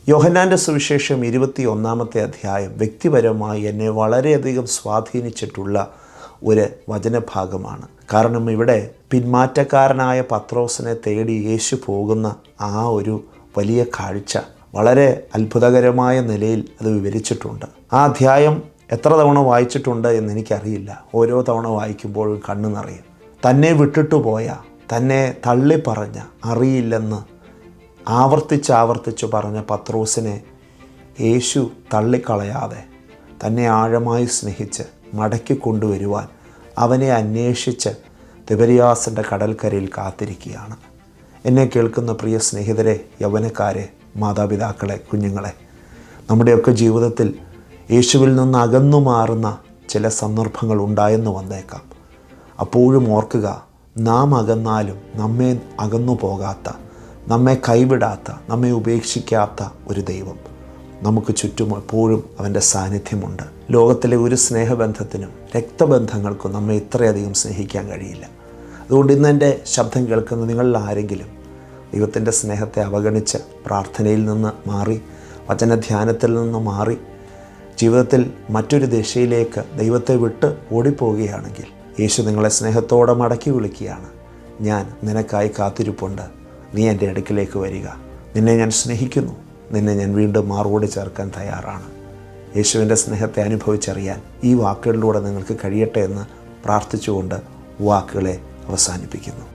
യോഹന്നാൻ്റെ സുവിശേഷം 21 അധ്യായം വ്യക്തിപരമായി എന്നെ വളരെയധികം സ്വാധീനിച്ചിട്ടുള്ള ഒരു വചനഭാഗമാണ്. കാരണം ഇവിടെ പിന്മാറ്റക്കാരനായ പത്രോസിനെ തേടി യേശു പോകുന്ന ആ ഒരു വലിയ കാഴ്ച വളരെ അത്ഭുതകരമായ നിലയിൽ അത് വിവരിച്ചിട്ടുണ്ട്. ആ അധ്യായം എത്ര തവണ വായിച്ചിട്ടുണ്ട് എന്നെനിക്കറിയില്ല. ഓരോ തവണ വായിക്കുമ്പോഴും കണ്ണു നിറയും. തന്നെ വിട്ടിട്ടു പോയ, തന്നെ തള്ളിപ്പറഞ്ഞ, അറിയില്ലെന്ന് ആവർത്തിച്ച് പറഞ്ഞ പത്രോസിനെ യേശു തള്ളിക്കളയാതെ തന്നെ ആഴമായി സ്നേഹിച്ച് മടക്കി കൊണ്ടുവരുവാൻ അവനെ അന്വേഷിച്ച് തിബരിയാസിൻ്റെ കടൽക്കരയിൽ കാത്തിരിക്കുകയാണ്. എന്നെ കേൾക്കുന്ന പ്രിയ സ്നേഹിതരെ, യൗവനക്കാരെ, മാതാപിതാക്കളെ, കുഞ്ഞുങ്ങളെ, നമ്മുടെയൊക്കെ ജീവിതത്തിൽ യേശുവിൽ നിന്ന് അകന്നു മാറുന്ന ചില സന്ദർഭങ്ങൾ ഉണ്ടായെന്ന് വന്നേക്കാം. അപ്പോഴും ഓർക്കുക, നാം അകന്നാലും നമ്മെ അകന്നു പോകാത്ത, നമ്മെ കൈവിടാത്ത, നമ്മെ ഉപേക്ഷിക്കാത്ത ഒരു ദൈവം നമുക്ക് ചുറ്റും എപ്പോഴും അവൻ്റെ സാന്നിധ്യമുണ്ട്. ലോകത്തിലെ ഒരു സ്നേഹബന്ധത്തിനും രക്തബന്ധങ്ങൾക്കും നമ്മെ ഇത്രയധികം സ്നേഹിക്കാൻ കഴിയില്ല. അതുകൊണ്ട് ഇന്ന് എൻ്റെ ശബ്ദം കേൾക്കുന്ന നിങ്ങളിൽ ആരെങ്കിലും ദൈവത്തിൻ്റെ സ്നേഹത്തെ അവഗണിച്ച് പ്രാർത്ഥനയിൽ നിന്ന് മാറി, വചനധ്യാനത്തിൽ നിന്ന് മാറി, ജീവിതത്തിൽ മറ്റൊരു ദിശയിലേക്ക് ദൈവത്തെ വിട്ട് ഓടിപ്പോവുകയാണെങ്കിൽ യേശു നിങ്ങളെ സ്നേഹത്തോടെ മടക്കി വിളിക്കുകയാണ്. ഞാൻ നിനക്കായി കാത്തിരിപ്പുണ്ട്, നീ എൻ്റെ അടുക്കിലേക്ക് വരിക, നിന്നെ ഞാൻ സ്നേഹിക്കുന്നു, നിന്നെ ഞാൻ വീണ്ടും മാറോട് ചേർക്കാൻ തയ്യാറാണ്. യേശുവിൻ്റെ സ്നേഹത്തെ അനുഭവിച്ചറിയാൻ ഈ വാക്കുകളിലൂടെ നിങ്ങൾക്ക് കഴിയട്ടെ എന്ന് പ്രാർത്ഥിച്ചുകൊണ്ട് വാക്കുകളെ അവസാനിപ്പിക്കുന്നു.